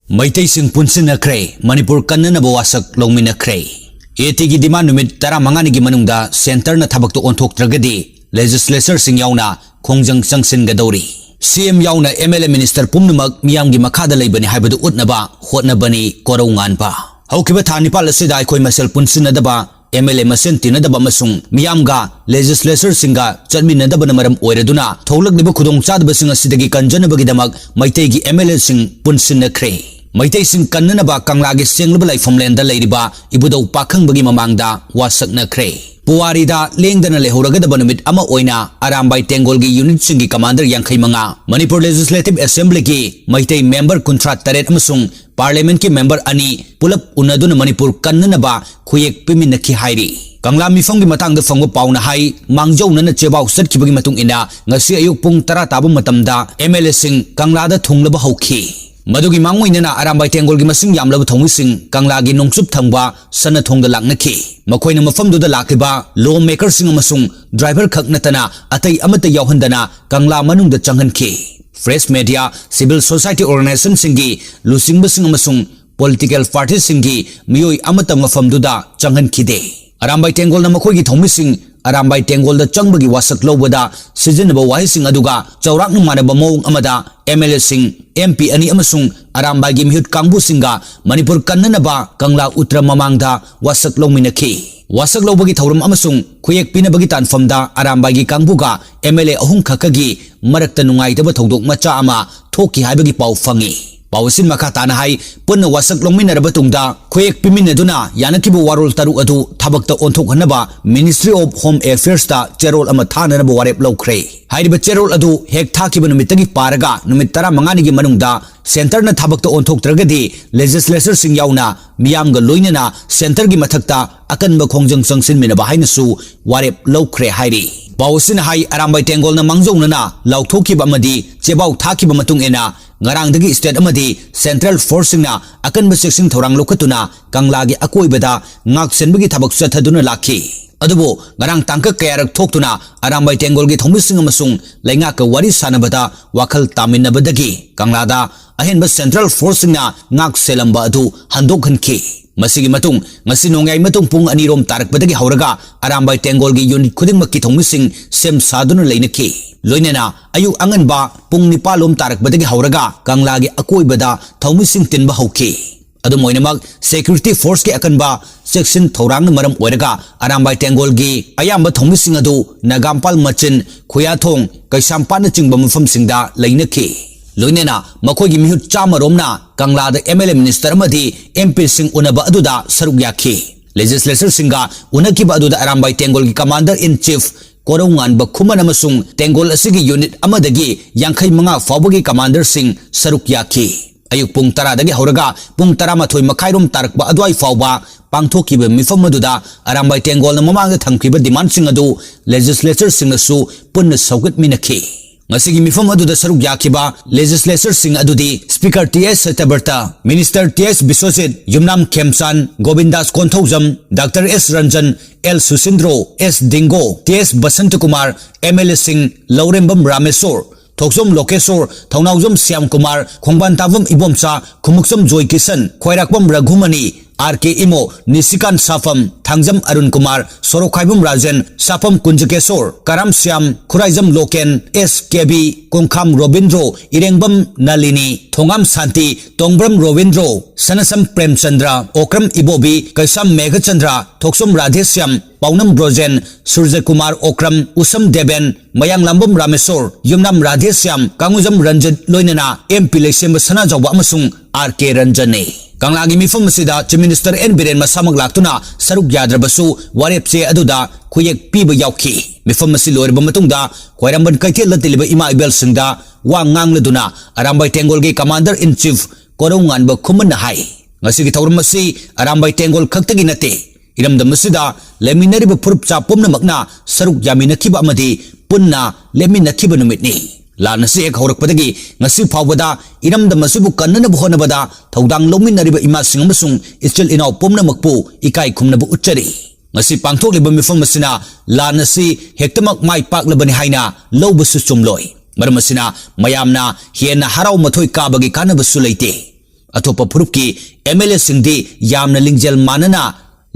Meiteising punsinnakhre Manipur kannaba washak louminnakhre etigi demand numit tara mangani gi manungda center na thabak to onthok tragadi legislature sing yauna khongjang changsin gadori CM yauna MLA minister pumnamak miyam gi makhada leibani haibadu utnaba hotnabani korongan pa haukiba thani pal asida akhoi masel punsinadaba MLA masen tinadaba masung miyamga legislature singa chatminadaba namaram oiraduna tholakliba khudong chadba singa sidagi kanjanabagi damak maitegi MLA sing punsinnakhre Meiteising kannaba kanglagi senglaba laifam lenda leiriba ibudau pakhang bagi mamangda washak nakhre puwarida lengdana lehoragadaba numit ama oina arambai tengol gi unit singi commander yankhai manga Manipur Legislative Assembly ki Meitei member kuntra taret amasung parliament ki member ani pulap unaduna Manipur kannaba khuyek piminakhi hairi Kangla mifam gi matangda fangwa pauna hai mangjau nana chebau satkibagi matung ina ngasi ayuk pung tara tabu matamda MLA sing kangla da thunglaba hauki Madugi mangoinana arambai tengol gi masing yamlaba thongising kangla gi nongsup thangba sana thongda laknaki makoina mafamduda lakiba lawmaker sing amasung driver khak natana atai amata yauhandana kangla manungda changhanki fresh media civil society organization singi lusingba sing amasung political parties singi miyoi amata mafamduda changhankide arambai tengol na makoi gi thongising arambai tengol da changbagi washak lobada sizinaba wahising aduga chaurak nu manaba mong amada MLA sing MP ani amasung arambai gi mihut kangbu singa Manipur kannaba kangla utra mamangda washak louminnakhre washak lobagi thauram amasung khuyek pinabagi tanfamda arambai gi kangbuga MLA ahung khakagi marakta nungaitaba thodok macha ama thoki haibagi pau fangi Pausin makatana hai punna washak louminnaraba tungda khuyek piminaduna yanakibu warol taru adu thabakta onthok hanaba Ministry of Home Affairs ta cherol ama thananaba warep laukhre hairiba cherol adu hek thakiba numitagi paraga numit tara mangani gi manungda center na thabakta onthok tragadi legislature sing yauna miyamga loinana center gi mathakta akanba khongjang changsin minaba hainasu warep laukhre hairi Pausin hai arambai tengol na mangjongna lauthokiba amadi chebau thakiba matung ena ngarang dagi state amadi central forcing na akan section thorang lokatuna kanglagi akoibada ngak senbagi thabak chathaduna lakhi adubo ngarang tangka kayarak thoktuna arambai tengol gi thomising amasung lainga ka wari sanabada wakhal taminabadagi kanglada ahenba central forcing na ngak selamba adu handokhanki masigi matung ngasi nongai matung pung anirom tarakbadagi hauraga arambai tengol gi unit khudingmakki thomising sem saduna leinaki loinena ayu anganba pung nipalom tarakbadagi hauraga kanglagi akoibada thomising tinba hauki adu moinamak security force ke akanba section thorang maram oiraga arambai tengol gi ayamba thomising adu nagampal machin khuyathong kaisampa na chingba mafam singda leinaki loinena makogi mihut chamaromna kanglada MLA minister amadi MP sing unaba aduda saruk yakhi legislature singa unakiba aduda arambai tengol gi commander in chief korongan ba khuman amasung tengol asigi unit amadagi yankhai manga fawbagi commander sing saruk yakhi ayuk pung tara dagi hauraga pung tara mathoi makhairom tarakba adwai fawba pangthokiba mifam aduda arambai tengol na mamanga thangkiba demand sing adu legislature sing asu punna saugat minakhi ngasigi mifam aduda saruk yakiba legislature sing adudi speaker TS Satabarta minister TS Biswajit Yumnam Khemsan Govindas Konthaujam Dr S Ranjan L Susindro S Dingo TS Basant Kumar MLA Singh Laurembam Rameswar Thoksom Lokeswar Thaunaujam Syam Kumar Khongban Tavam Ibomcha Khumuksam Joy Kisan Khoirakpam Raghumani RK Imo Nisikan Safam Thangjam Arun Kumar Sorokhaibum Rajan Safam Kunjakesor Karam Syam Khuraijam Loken SKB Kongkham Robindro Irengbam Nalini Thongam Santi Tongbram Robindro Sanasam Premchandra Okram Ibobi Kaisam Meghachandra Thoksom Radhesyam Paunam Brojen Surja Kumar Okram Usam Deben Mayang Lambam Rameswar Yumnam Radhesyam Kangujam Ranjan Loinana MP Lesem Sana Jawba amasung RK Ranjane Kanglagi mifam masida Chief Minister N Biren masamag laktuna saruk yadrabasu warepse aduda khuyek piba yauki mifam masi loirba matungda khwairamban kaithel latiliba ima ibel singda wa ngangladuna arambai tengol gi commander in chief korongan ba khuman hai ngasigi thauram masi arambai tengol khaktagi nate iramda masida leminariba phurup cha pumna makna saruk yaminakhiba amadi punna leminakhiba numitni Lanasi ek horak padagi ngasi phawbada iramda masibu kannana bhonabada thodang louminnariba ima sing amasung ichil inaw pomna makpu ikai khumnabu uchari ngasi pangthokliba mifam masina lanasi hektamak mai paklabani haina lowbasu chumloi maram masina mayamna hiena haraw mathoi kabagi kanabasu leite अतोप फुरुप की MLA Sindhi यामना लिंगजेल मानना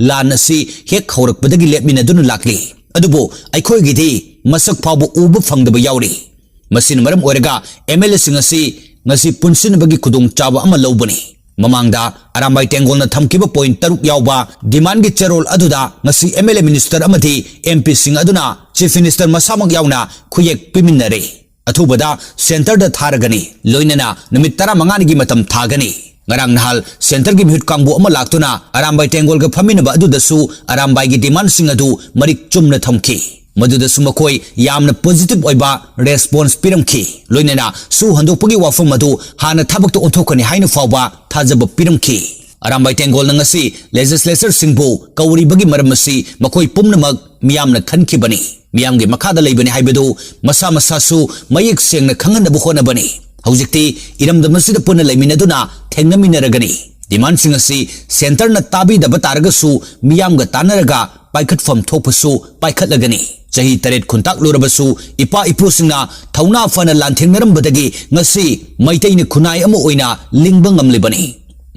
लान असी हेक हौरकपदगी लेपमिनदुन लाकली अदुबो अखोयगिदि मसक फावबो उब फंगदब यावरी मसिन मरम ओरगा MLA Singh असी ngasi punsinbagi khudong chawa ama lobani mamangda arambai tengolna thamkiba point taruk yawba demand gi cherol aduda ngasi MLA minister amadi MP sing aduna chief minister masamak yawna khuyek piminare athubada center da tharagani loinana numit 15 gi matam thagani ngarang nahal center gi mihut kangbu ama laktuna arambai tengol ga phaminaba aduda su arambai gi demand sing adu marik chumna thamki मधुद सुमकोई यामना positive ओइबा response पिरमखी लोइनेना सु हंदोपगी वाफम मधु हाना थबक तो ओथोकनी हाइना फावबा थाजब पिरमखी Arambai तेंगोल नंगसी legislature सिंबु कौरीबगी मरमसी मकोई पुमनमक मियामना खनखिबनी मियामगे मखादा लेबनी हाइबदु मसा मसासु मयिक सेंगना खंगनबु होनबनी हौजिक्ति इरमदमसिद पुन लेमिनदुना थेंगनमिनरगनी डिमांड सिंगसी सेंटर न ताबीदब तारगसु मियामगा तानरगा पाइखटफम थोपसु पाइखटलगनी चही तरेट खुंताक लोरबसु इपा इपुसिंगना थौना fun लांथेंगनरमबदगी ngasi maitei khunai ama oina lingba ngamlibani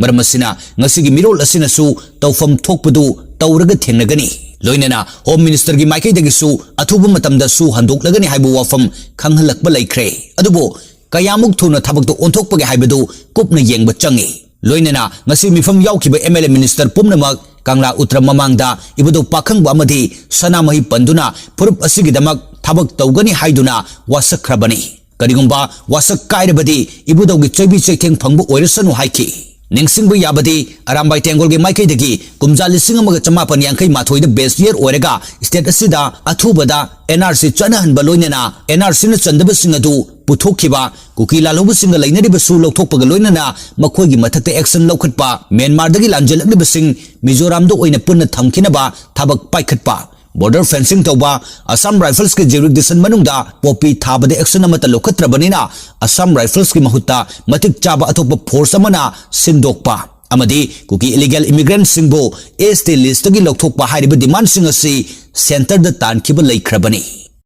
maramasina ngasi gi mirol asinasu tawfam thokpadu tawraga thengnagani loinana home minister gi maikai dagi su athubu matamda su handoklagani haibu wafam khanghalakba laikre adubo kayamuk thuna thabak do onthokpagi haibadu kupna yengba changi loinana ngasi mifam yaukhiba MLA minister pumnamak Kangla Utra Mamangda ibudo pakhang ba amadi sanamahi panduna purup asigidamak thabak tawgani haiduna wasak khrabani karigumba wasak kairabadi ibudo gi chebi chekeng phangbu oirasanu haiki ningsingbu yabadi arambai tengol gi maikai dagi kumja lising amaga chamapan yankai mathoi da best year oirega state asida athubada NRC chana hanba loinena NRC na chandaba singadu puthokhiba kuki lalobu singa lainariba su lokthokpaga loinena makhoi gi mathakta action lokhatpa Myanmar dagi lanjalakliba sing Mizoram do oina punna thamkinaba thabak paikhatpa border fencing tawba Assam Rifles ke jurisdiction manungda popi thabade action amata lokhatrabanina Assam Rifles ki mahutta matik chaba athopa force amana sindokpa amadi kuki illegal immigrant singbo ST list gi lokthokpa hariba demand sing asi center da tankhiba laikhrabani